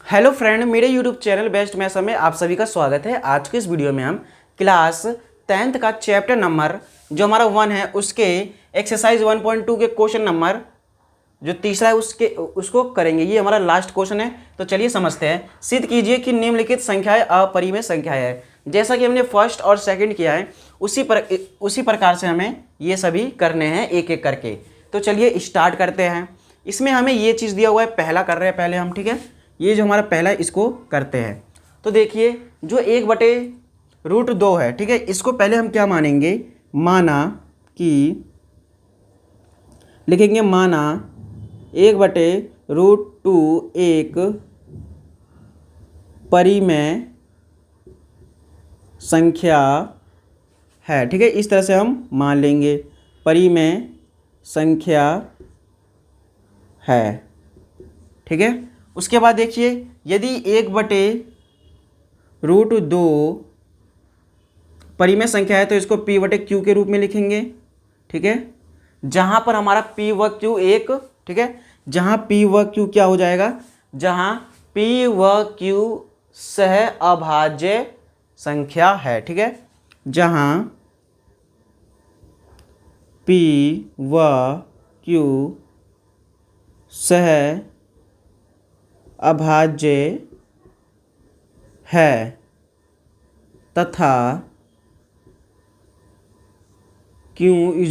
Hello friend, मेरे YouTube channel best maths में आप सभी का स्वागत है। आज के इस वीडियो में हम क्लास 10th का चैप्टर नंबर जो हमारा 1 है उसके एक्सरसाइज 1.2 के क्वेश्चन नंबर जो तीसरा है उसको करेंगे। ये हमारा लास्ट क्वेश्चन है, तो चलिए समझते हैं। सिद्ध कीजिए कि निम्नलिखित संख्याएं अपरिमेय संख्याएं है। जैसा कि हमने फर्स्ट और सेकंड किया है उसी प्रकार से हमें ये सभी करने हैं एक एक करके। तो चलिए स्टार्ट करते हैं। इसमें हमें ये चीज़ दिया हुआ है, पहला कर रहे हैं पहले हम, ठीक है। ये जो हमारा पहला है इसको करते हैं। तो देखिए जो 1/√2 है, ठीक है, इसको पहले हम क्या मानेंगे, माना कि लिखेंगे माना 1/√2 एक परिमेय संख्या है, ठीक है। इस तरह से हम मान लेंगे परिमेय संख्या है, ठीक है। उसके बाद देखिए यदि 1/√2 परिमेय संख्या है तो इसको p/q के रूप में लिखेंगे, ठीक है। जहां पर हमारा p व q एक, ठीक है, जहां p व q क्या हो जाएगा, जहां p व q सह अभाज्य संख्या है, ठीक है। जहां p व q सह अभाज्य है तथा q =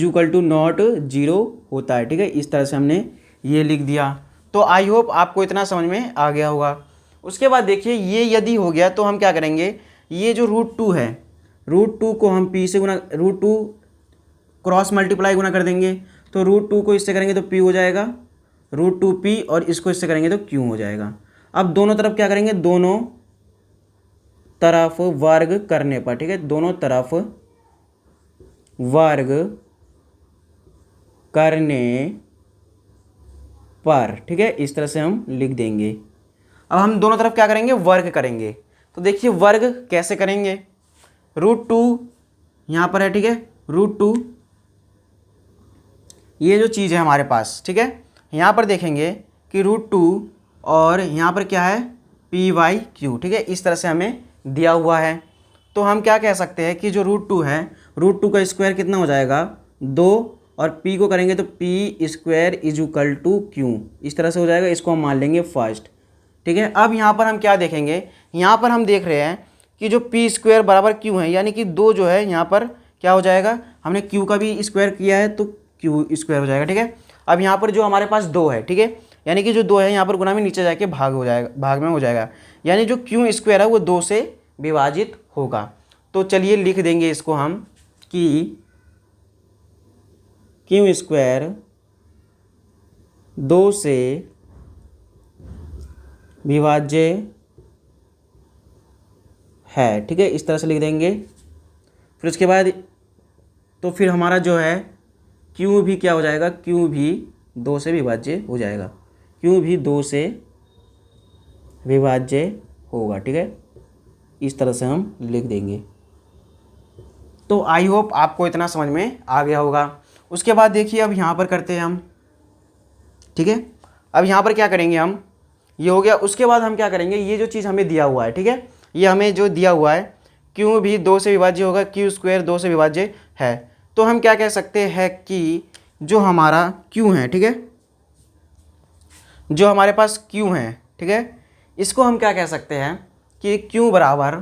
(0) होता है, ठीक है। इस तरह से हमने ये लिख दिया। तो आई होप आपको इतना समझ में आ गया होगा। उसके बाद देखिए ये यदि हो गया तो हम क्या करेंगे, ये जो √2 है, √2 को हम p से गुना, √2 क्रॉस मल्टीप्लाई गुना कर देंगे। तो √2 को इससे करेंगे तो p हो जाएगा, √2p, और इसको इससे करेंगे तो q हो जाएगा। अब दोनों तरफ क्या करेंगे, दोनों तरफ वर्ग करने पर, ठीक है, दोनों तरफ वर्ग करने पर, ठीक है, इस तरह से हम लिख देंगे। अब हम दोनों तरफ क्या करेंगे, वर्ग करेंगे। तो देखिए वर्ग कैसे करेंगे, √2 यहाँ पर है, ठीक है, √2 ये जो चीज़ है हमारे पास, ठीक है। यहाँ पर देखेंगे कि √2 और यहाँ पर क्या है p/q, ठीक है, इस तरह से हमें दिया हुआ है। तो हम क्या कह सकते हैं कि जो √2 है, √2 का स्क्वायर कितना हो जाएगा 2, और p को करेंगे तो p² = q, इस तरह से हो जाएगा। इसको हम मान लेंगे फर्स्ट, ठीक है। अब यहाँ पर हम क्या देखेंगे, यहाँ पर हम देख रहे हैं कि जो p² = q है, यानी कि 2 जो है यहाँ पर क्या हो जाएगा, हमने q का भी स्क्वायर किया है तो q² हो जाएगा, ठीक है। अब यहाँ पर जो हमारे पास 2 है, ठीक है, यानी कि जो 2 है यहाँ पर गुना में नीचे जाके भाग हो जाएगा, भाग में हो जाएगा, यानी जो q² है वो 2 से विभाजित होगा। तो चलिए लिख देंगे इसको हम कि q² 2 से विभाज्य है, ठीक है, इस तरह से लिख देंगे। फिर उसके बाद तो फिर हमारा जो है q भी क्या हो जाएगा, q भी 2 से विभाज्य हो जाएगा, q भी 2 से विभाज्य होगा, ठीक है, इस तरह से हम लिख देंगे। तो आई होप आपको इतना समझ में आ गया होगा। उसके बाद देखिए अब यहाँ पर करते हैं हम, ठीक है। अब यहाँ पर क्या करेंगे हम, ये हो गया। उसके बाद हम क्या करेंगे, ये जो चीज़ हमें दिया हुआ है, ठीक है, ये हमें जो दिया हुआ है q भी 2 से विभाज्य होगा, q² 2 से विभाज्य है। तो हम क्या कह सकते हैं कि जो हमारा q है, ठीक है, जो हमारे पास q है, ठीक है, इसको हम क्या कह सकते हैं कि q बराबर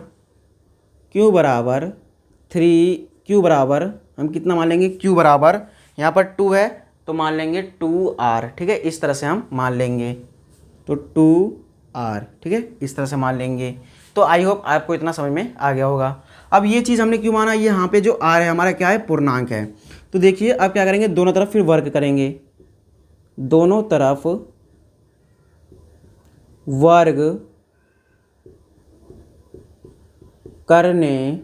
3, हम कितना मान लेंगे, q बराबर यहाँ पर 2 है तो मान लेंगे 2r, ठीक है, इस तरह से हम मान लेंगे, तो 2r, ठीक है, इस तरह से मान लेंगे। तो आई होप आपको इतना समझ में आ गया होगा। अब ये चीज़ हमने क्यों माना, ये यहाँ पे जो r है हमारा क्या है, पूर्णांक है। तो देखिए अब क्या करेंगे, दोनों तरफ फिर वर्ग करेंगे, दोनों तरफ वर्ग करने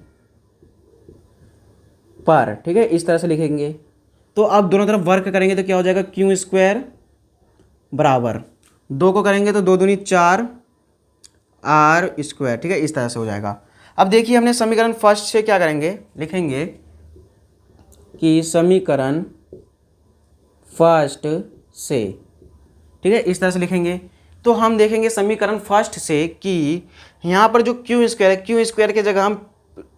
पर, ठीक है, इस तरह से लिखेंगे। तो अब दोनों तरफ वर्ग करेंगे तो क्या हो जाएगा, q² बराबर 2 को करेंगे तो 2 दूनी 4 r², ठीक है, इस तरह से हो जाएगा। अब देखिए हमने समीकरण फर्स्ट से क्या करेंगे, लिखेंगे कि समीकरण फर्स्ट से, ठीक है, इस तरह से लिखेंगे तो हम देखेंगे समीकरण फर्स्ट से कि यहाँ पर जो क्यू स्क्वायर है, क्यू स्क्वायर की जगह हम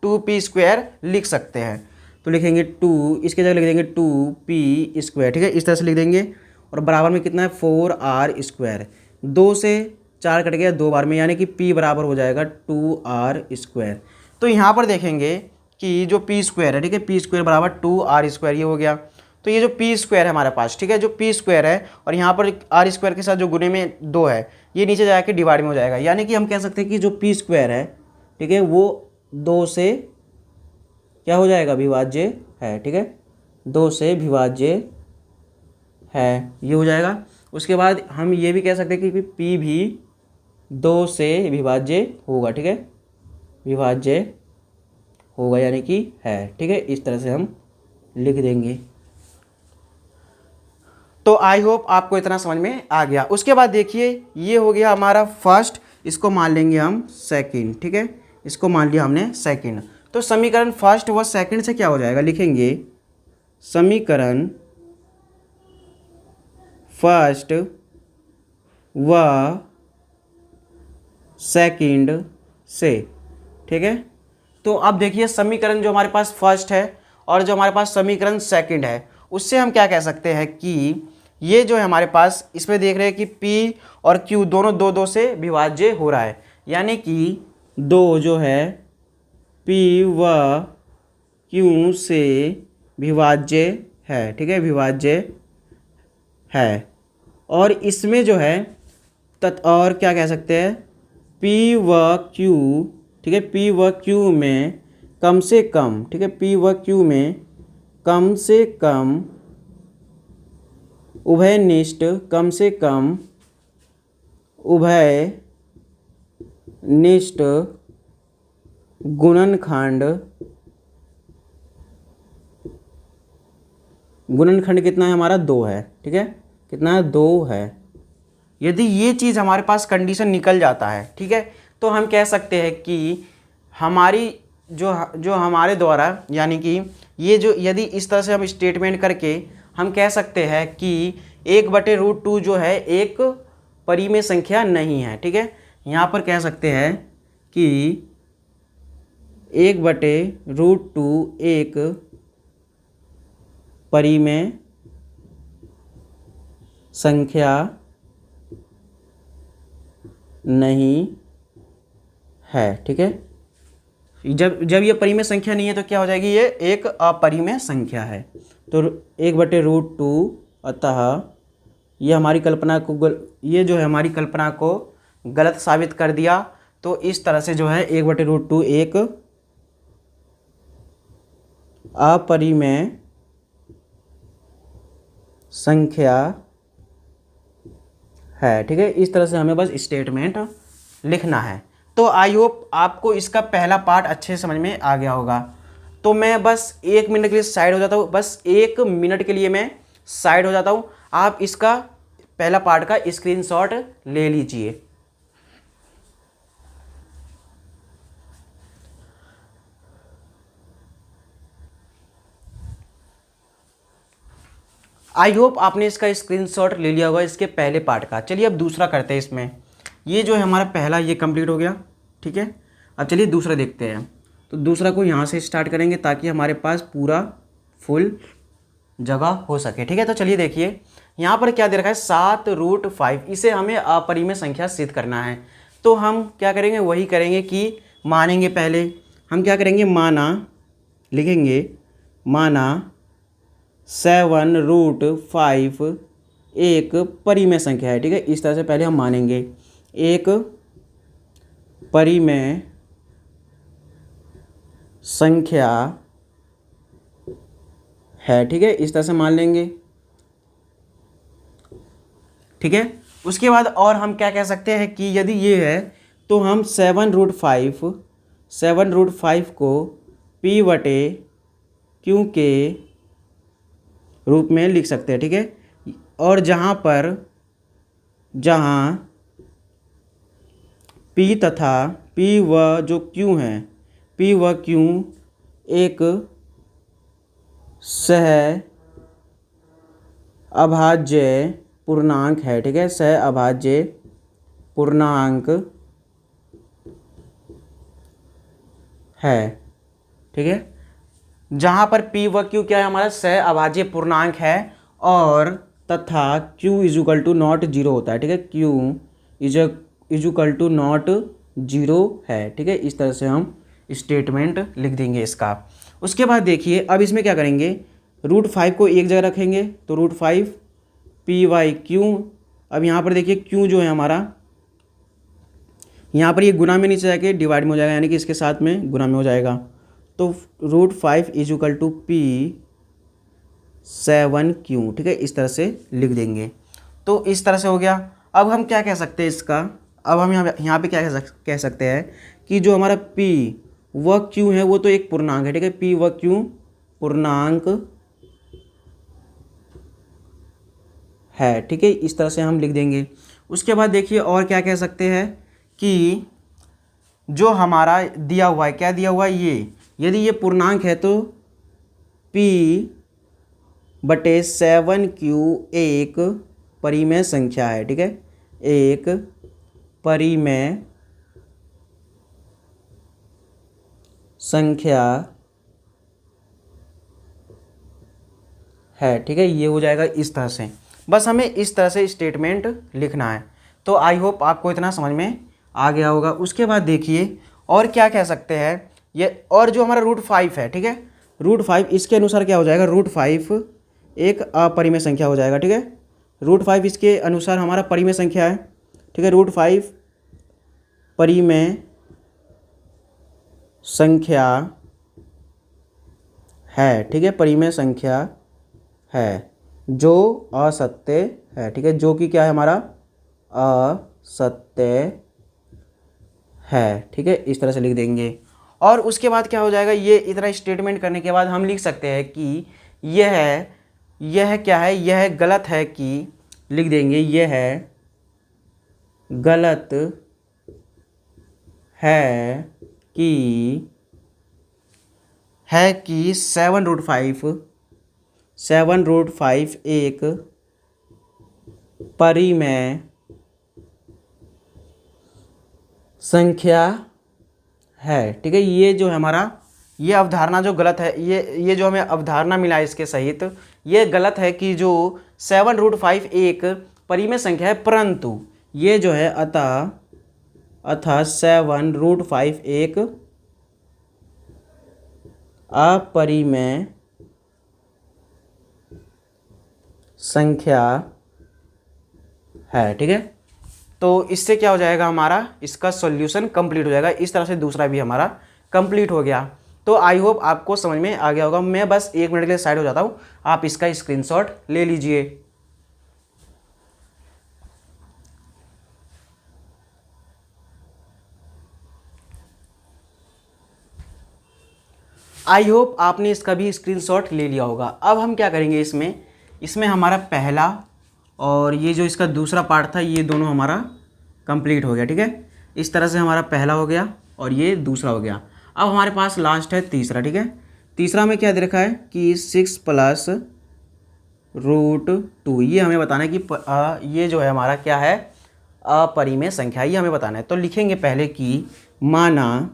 2p² लिख सकते हैं। तो लिखेंगे 2, इसके जगह लिख देंगे 2p², ठीक है, इस तरह से लिख देंगे। और बराबर में कितना है 4r²। 2 से 4 कट गया 2 बार में, यानी कि p बराबर हो जाएगा 2r²। तो यहाँ पर देखेंगे कि जो p² है, ठीक है, p² बराबर 2r², ये हो गया। तो ये जो p² है हमारे पास, ठीक है, जो p² है और यहाँ पर r² के साथ जो गुणे में 2 है, ये नीचे जाके डिवाइड में हो जाएगा। यानी कि हम कह सकते हैं कि जो p² है, ठीक है, वो 2 से क्या हो जाएगा, विभाज्य है, ठीक है, 2 से विभाज्य है, ये हो जाएगा। उसके बाद हम ये भी कह सकते हैं कि p भी 2 से विभाज्य होगा, ठीक है, विभाज्य होगा यानी कि है, ठीक है, इस तरह से हम लिख देंगे। तो आई होप आपको इतना समझ में आ गया। उसके बाद देखिए ये हो गया हमारा फर्स्ट, इसको मान लेंगे हम सेकंड, ठीक है, इसको मान लिया हमने सेकंड। तो समीकरण फर्स्ट व सेकंड से क्या हो जाएगा, लिखेंगे समीकरण फर्स्ट व सेकंड से, ठीक है। तो अब देखिए समीकरण जो हमारे पास फर्स्ट है और जो हमारे पास समीकरण सेकंड है, उससे हम क्या कह सकते हैं कि ये जो है हमारे पास, इसमें देख रहे हैं कि P और Q दोनों 2 से विभाज्य हो रहा है, यानी कि 2 जो है P व Q से विभाज्य है, ठीक है, विभाज्य है। और इसमें जो है और क्या कह सकते हैं, P व Q, ठीक है, P व Q में कम से कम, ठीक है, P व Q में कम से कम उभयनिष्ठ, कम से कम उभयनिष्ठ गुणनखंड, गुणनखंड कितना है हमारा 2 है, ठीक है, कितना है 2 है। यदि ये चीज़ हमारे पास कंडीशन निकल जाता है, ठीक है, तो हम कह सकते हैं कि हमारी जो हमारे द्वारा, यानी कि ये जो यदि इस तरह से हम स्टेटमेंट करके हम कह सकते हैं कि 1/√2 जो है एक परिमेय संख्या नहीं है, ठीक है, यहाँ पर कह सकते हैं कि 1/√2 एक परिमेय संख्या नहीं है, ठीक है। जब ये परिमेय संख्या नहीं है तो क्या हो जाएगी, ये एक अपरिमेय संख्या है। तो 1/√2, अतः ये हमारी कल्पना को ये जो है हमारी कल्पना को गलत साबित कर दिया। तो इस तरह से जो है 1/√2 एक अपरिमेय संख्या है, ठीक है, इस तरह से हमें बस स्टेटमेंट लिखना है। तो आई होप आपको इसका पहला पार्ट अच्छे से समझ में आ गया होगा। तो मैं बस 1 मिनट के लिए साइड हो जाता हूँ, बस 1 मिनट के लिए मैं साइड हो जाता हूँ। आप इसका पहला पार्ट का स्क्रीनशॉट ले लीजिए। आई होप आपने इसका स्क्रीनशॉट ले लिया होगा इसके पहले पार्ट का। चलिए अब दूसरा करते हैं। इसमें ये जो है हमारा पहला ये कंप्लीट हो गया, ठीक है। अब चलिए दूसरा देखते हैं। तो दूसरा को यहाँ से स्टार्ट करेंगे ताकि हमारे पास पूरा फुल जगह हो सके, ठीक है। तो चलिए देखिए यहाँ पर क्या दे रखा है 7√5, इसे हमें अपरिमेय संख्या सिद्ध करना है। तो हम क्या करेंगे, वही करेंगे कि मानेंगे। पहले हम क्या करेंगे, माना लिखेंगे, माना 7√5 एक परिमेय संख्या है, ठीक है। इस तरह से पहले हम मानेंगे एक परिमेय संख्या है, ठीक है, इस तरह से मान लेंगे, ठीक है। उसके बाद और हम क्या कह सकते हैं कि यदि ये है तो हम 7√5 को P/Q के रूप में लिख सकते हैं, ठीक है। और जहाँ P तथा P व जो Q हैं, P व Q एक सह अभाज्य पूर्णांक है, ठीक है, सह अभाज्य पूर्णांक है, ठीक है। जहाँ पर P व Q क्या है, हमारा सहअभाज्य पूर्णांक है और तथा Q is equal to not zero होता है, ठीक है। Q is equal to not zero है, ठीक है। इस तरह से हम स्टेटमेंट लिख देंगे इसका। उसके बाद देखिए अब इसमें क्या करेंगे, √5 को एक जगह रखेंगे तो √5 P/Q। अब यहाँ पर देखिए Q जो है हमारा, यहाँ पर ये गुना में नीचे जाके डिवाइड में हो जाएगा, यानी कि इसके साथ में गुना में हो जाएगा। तो √5 इजुकल टू P7Q, ठीक है। इस तरह से लिख देंगे। तो इस तरह से हो गया। अब हम क्या कह सकते हैं इसका, अब हम यहाँ पे क्या कह सकते हैं कि जो हमारा P व Q है वो तो एक पूर्णांक है, ठीक है। P व Q पूर्णांक है, ठीक है। इस तरह से हम लिख देंगे। उसके बाद देखिए और क्या कह सकते हैं कि जो हमारा दिया हुआ है, क्या दिया हुआ है, ये यदि ये पूर्णांक है तो P/7Q एक परिमेय संख्या है, ठीक है। एक परिमेय संख्या है, ठीक है। ये हो जाएगा इस तरह से। बस हमें इस तरह से स्टेटमेंट लिखना है। तो आई होप आपको इतना समझ में आ गया होगा। उसके बाद देखिए और क्या कह सकते हैं ये, और जो हमारा √5 है, ठीक है। √5 इसके अनुसार क्या हो जाएगा, √5 एक अपरिमेय संख्या हो जाएगा, ठीक है। √5 इसके अनुसार हमारा परिमेय संख्या है, ठीक है। √5 परिमेय संख्या है, ठीक है। परिमेय संख्या है जो असत्य है, ठीक है। जो कि क्या है हमारा, असत्य है, ठीक है। इस तरह से लिख देंगे। और उसके बाद क्या हो जाएगा, ये इतना स्टेटमेंट करने के बाद हम लिख सकते हैं कि यह क्या है, यह गलत है कि, लिख देंगे यह गलत है कि 7√5 एक परिमेय संख्या है, ठीक है। ये जो है हमारा, ये अवधारणा जो गलत है, ये जो हमें अवधारणा मिला है इसके सहित, ये गलत है कि जो 7√5 एक परिमेय संख्या है, परंतु ये जो है अतः 7√5 एक अपरिमेय संख्या है, ठीक है। तो इससे क्या हो जाएगा, हमारा इसका सॉल्यूशन कंप्लीट हो जाएगा। इस तरह से दूसरा भी हमारा कंप्लीट हो गया। तो आई होप आपको समझ में आ गया होगा। मैं बस 1 मिनट के लिए साइड हो जाता हूँ, आप इसका स्क्रीनशॉट ले लीजिए। आई होप आपने इसका भी स्क्रीनशॉट ले लिया होगा। अब हम क्या करेंगे, इसमें हमारा पहला और ये जो इसका दूसरा पार्ट था, ये दोनों हमारा कंप्लीट हो गया, ठीक है। इस तरह से हमारा पहला हो गया और ये दूसरा हो गया। अब हमारे पास लास्ट है तीसरा, ठीक है। तीसरा में क्या दे रखा है कि 6 + √2, ये हमें बताना है कि ये जो है हमारा क्या है, अपरिमेय संख्या, ये हमें बताना है। तो लिखेंगे पहले कि माना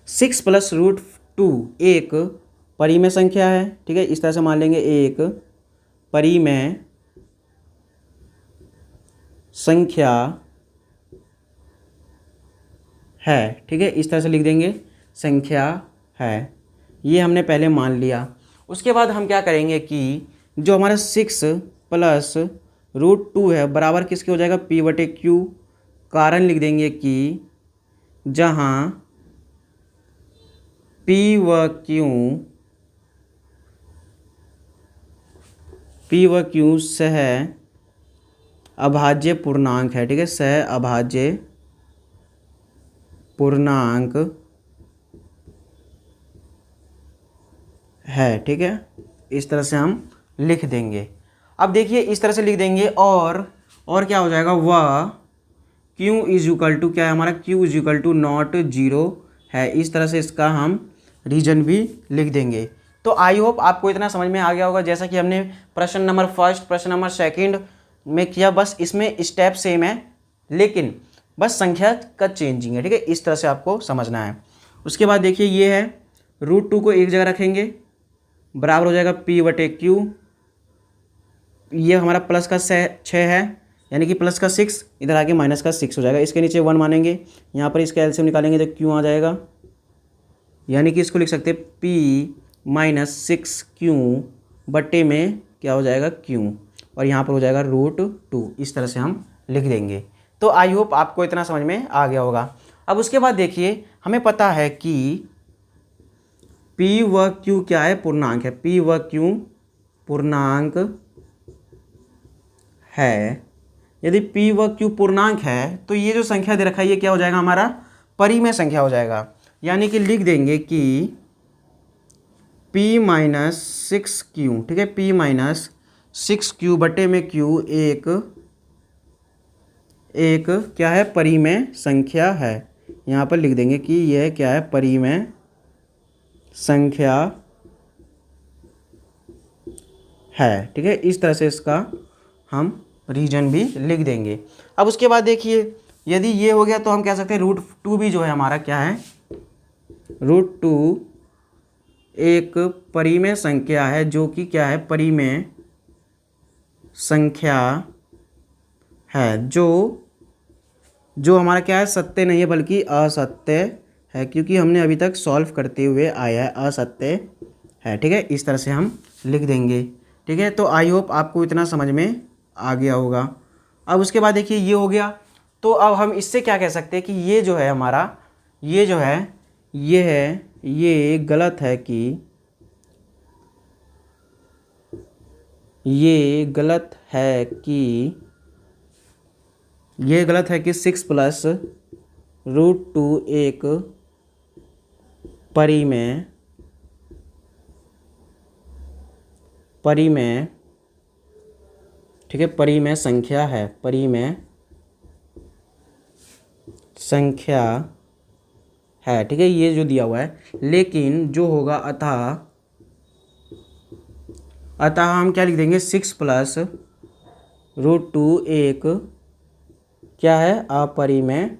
6 + √2 एक परिमेय संख्या है, ठीक है। इस तरह से मान लेंगे एक परिमेय संख्या है, ठीक है। इस तरह से लिख देंगे संख्या है, ये हमने पहले मान लिया। उसके बाद हम क्या करेंगे कि जो हमारा 6 + √2 है बराबर किसके हो जाएगा, P/Q। कारण लिख देंगे कि जहाँ P व Q सह अभाज्य पूर्णांक है, ठीक है। सह अभाज्य पूर्णांक है, ठीक है। इस तरह से हम लिख देंगे। अब देखिए इस तरह से लिख देंगे और क्या हो जाएगा, वह Q इजुकल टू क्या है हमारा, Q is equal to not zero है। इस तरह से इसका हम रीजन भी लिख देंगे। तो आई होप आपको इतना समझ में आ गया होगा। जैसा कि हमने प्रश्न नंबर 1, प्रश्न नंबर 2 में किया, बस इसमें स्टेप सेम है लेकिन बस संख्या का चेंजिंग है, ठीक है। इस तरह से आपको समझना है। उसके बाद देखिए ये है √2 को एक जगह रखेंगे, बराबर हो जाएगा P/Q। ये हमारा प्लस का 6 है, यानी कि प्लस का 6, इधर आके माइनस का 6 हो जाएगा। इसके नीचे 1 मानेंगे, यहाँ पर इसका एलसीएम निकालेंगे तो Q आ जाएगा, यानी कि इसको लिख सकते हैं P-6Q बट्टे में क्या हो जाएगा Q, और यहाँ पर हो जाएगा √2। इस तरह से हम लिख देंगे। तो आई होप आपको इतना समझ में आ गया होगा। अब उसके बाद देखिए हमें पता है कि P व Q क्या है, पूर्णांक है। P व Q पूर्णांक है। यदि P व Q पूर्णांक है तो ये जो संख्या दे रखा है ये क्या हो जाएगा, हमारा परिमेय संख्या हो जाएगा। यानी कि लिख देंगे कि P-6Q, ठीक है, P-6Q बटे में Q एक क्या है, परिमेय संख्या है। यहाँ पर लिख देंगे कि यह क्या है, परिमेय संख्या है, ठीक है। इस तरह से इसका हम रीजन भी लिख देंगे। अब उसके बाद देखिए यदि ये हो गया तो हम कह सकते हैं √2 भी जो है हमारा क्या है, √2 एक परिमेय संख्या है, जो कि क्या है, परिमेय संख्या है, जो हमारा क्या है, सत्य नहीं है बल्कि असत्य है, क्योंकि हमने अभी तक सॉल्व करते हुए आया है, असत्य है, ठीक है। इस तरह से हम लिख देंगे, ठीक है। तो आई होप आपको इतना समझ में आ गया होगा। अब उसके बाद देखिए ये हो गया, तो अब हम इससे क्या कह सकते हैं कि ये जो है हमारा, ये जो है ये गलत है कि ये गलत है कि 6 प्लस √2 एक परिमेय ठीक है, परिमेय संख्या है, परिमेय संख्या है, ठीक है, ये जो दिया हुआ है। लेकिन जो होगा अतः हम क्या लिख देंगे, 6 प्लस √2 एक क्या है, अपरिमेय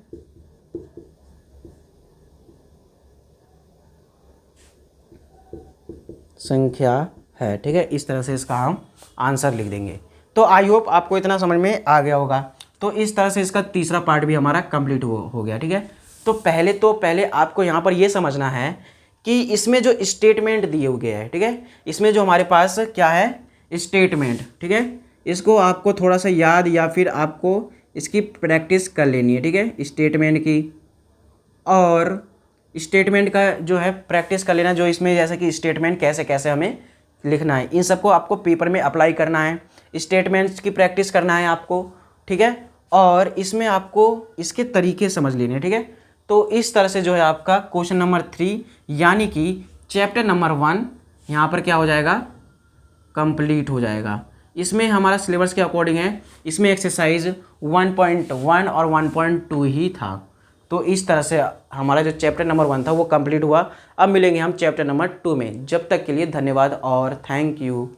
संख्या है, ठीक है। इस तरह से इसका हम आंसर लिख देंगे। तो आई होप आपको इतना समझ में आ गया होगा। तो इस तरह से इसका तीसरा पार्ट भी हमारा कंप्लीट हो गया, ठीक है। तो पहले आपको यहाँ पर ये समझना है कि इसमें जो स्टेटमेंट दिए हुए हैं, ठीक है, इसमें जो हमारे पास क्या है, स्टेटमेंट, ठीक है, इसको आपको थोड़ा सा याद या फिर आपको इसकी प्रैक्टिस कर लेनी है, ठीक है, स्टेटमेंट की। और स्टेटमेंट का जो है प्रैक्टिस कर लेना, जो इसमें जैसे कि स्टेटमेंट कैसे कैसे हमें लिखना है, इन सबको आपको पेपर में अप्लाई करना है, स्टेटमेंट्स की प्रैक्टिस करना है आपको, ठीक है। और इसमें आपको इसके तरीके समझ लेने हैं, ठीक है। तो इस तरह से जो है आपका क्वेश्चन नंबर 3 यानी कि चैप्टर नंबर 1 यहाँ पर क्या हो जाएगा, कंप्लीट हो जाएगा। इसमें हमारा सिलेबस के अकॉर्डिंग है, इसमें एक्सरसाइज 1.1 और 1.2 ही था। तो इस तरह से हमारा जो चैप्टर नंबर 1 था वो कंप्लीट हुआ। अब मिलेंगे हम चैप्टर नंबर 2 में। जब तक के लिए धन्यवाद और थैंक यू।